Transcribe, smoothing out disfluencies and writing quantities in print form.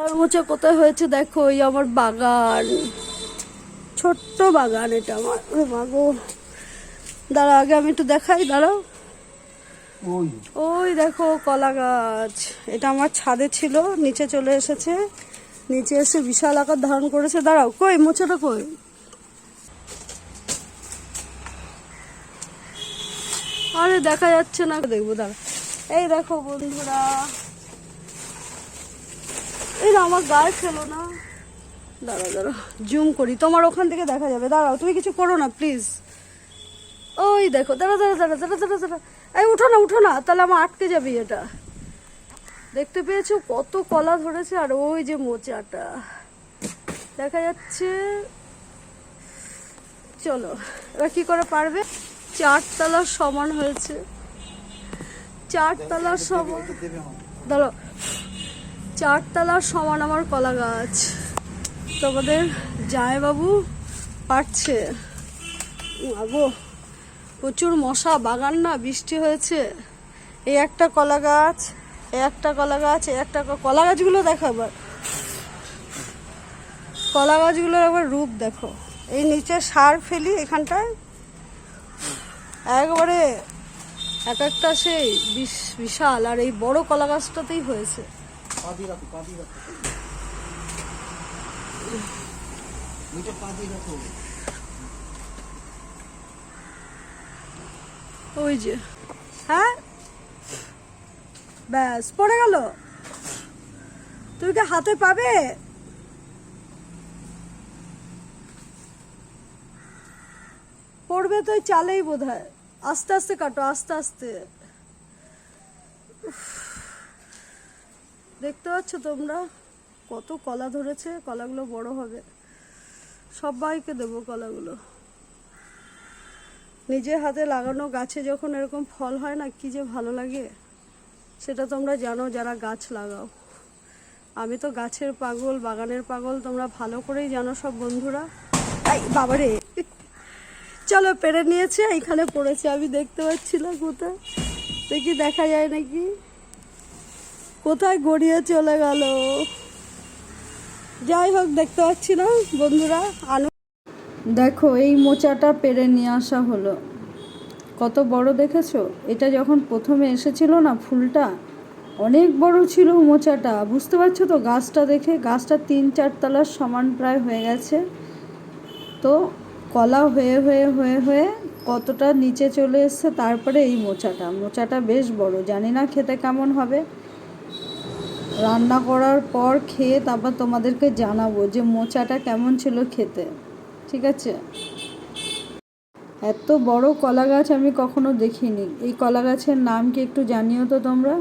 কলার মোচা কোথায় হয়েছে দেখো, এই আমার বাগান, ছোট্ট বাগান এটা আমার। মাগো দাঁড়া, আগে আমি একটু দেখাই, দাঁড়াও। ওই দেখো কলা গাছ, এটা আমার ছাদে ছিল, নিচে চলে এসেছে, নিচে এসে বিশাল আকার ধারণ করেছে। দাঁড়াও, কই মোচাটা কই? আরে দেখা যাচ্ছে না, দেখবো দাঁড়া। এই দেখো বন্ধুরা, এই না আমার গায়ে খেলো না, দাঁড়াও দাঁড়াও জুম করি, তোমার ওখান থেকে দেখা যাবে। দাঁড়াও, তুমি কিছু করো না প্লিজ। ওই দেখো, দাঁড়া দাঁড়া দাঁড়া দাঁড়া দাঁড়া দাঁড়া, এই উঠো না উঠো না, তাহলে আমার আটকে যাবে এটা। দেখতে পেয়েছো কত কলা ধরেছে, আর ওই যে মোচাটা দেখা যাচ্ছে। চলো এবার কি করে পারবে, 4 তলার সমান হয়েছে, 4 তলার সমান। দাঁড়াও, 4 তলার সমান আমার কলা গাছ। তোমাদের জামাইবাবু পারছে। আগো প্রচুর মশা, বাগান না, বৃষ্টি হয়েছে। এই একটা কলা গাছ, এই একটা কলা গাছ, এই একটা কলা গাছগুলো দেখো এবার, কলা গাছগুলোর একবার রূপ দেখো। এই নিচে সার ফেলি এখানটায়, একবারে এক একটা সেই বিশাল, আর এই বড় কলা গাছটাতেই হয়েছে। ওই যে, হ্যাঁ ব্যাস পড়ে গেল, তুমি কি হাতে পাবে? পড়বে তো ওই চালেই বোধ হয়। আস্তে আস্তে কাটো, আস্তে আস্তে। দেখতে পাচ্ছ তোমরা কত কলা ধরেছে, কলাগুলো বড় হবে, সবাইকে দেবো কলাগুলো। নিজে হাতে লাগানো গাছে যখন এরকম ফল হয় না, কি যে ভালো লাগে, সেটা তোমরা জানো যারা গাছ লাগাও। আমি তো গাছের পাগল, বাগানের পাগল, তোমরা ভালো করেই জানো সব বন্ধুরা। এই বাবারে, চলো পেরে নিয়েছে, এখানে পড়েছে, আমি দেখতে পাচ্ছি না কোথায়, দেখি দেখা যায় নাকি, কোথায় গড়িয়ে চলে গেল। যাই হোক, দেখতে পাচ্ছি না বন্ধুরা। দেখো এই মোচাটা পেরে নিয়ে আসা হলো, কত বড় দেখেছো। এটা যখন প্রথমে এসেছিল না ফুলটা, অনেক বড় ছিল মোচাটা, বুঝতে পারছো তো গাছটা দেখে। গাছটা 3-4 তলার সমান প্রায় হয়ে গেছে। তো কলা হয়ে হয়ে হয়ে হয়ে কতটা নিচে চলে এসছে, তারপরে এই মোচাটা বেশ বড়। জানি না খেতে কেমন হবে, রান্না করার পর খেয়ে তারপর তোমাদেরকে জানাবো যে মোচাটা কেমন ছিল খেতে, ঠিক আছে। এত বড় কলা গাছ আমি কখনো দেখিনি। এই কলা গাছের নাম কি একটু জানিও তো তোমরা।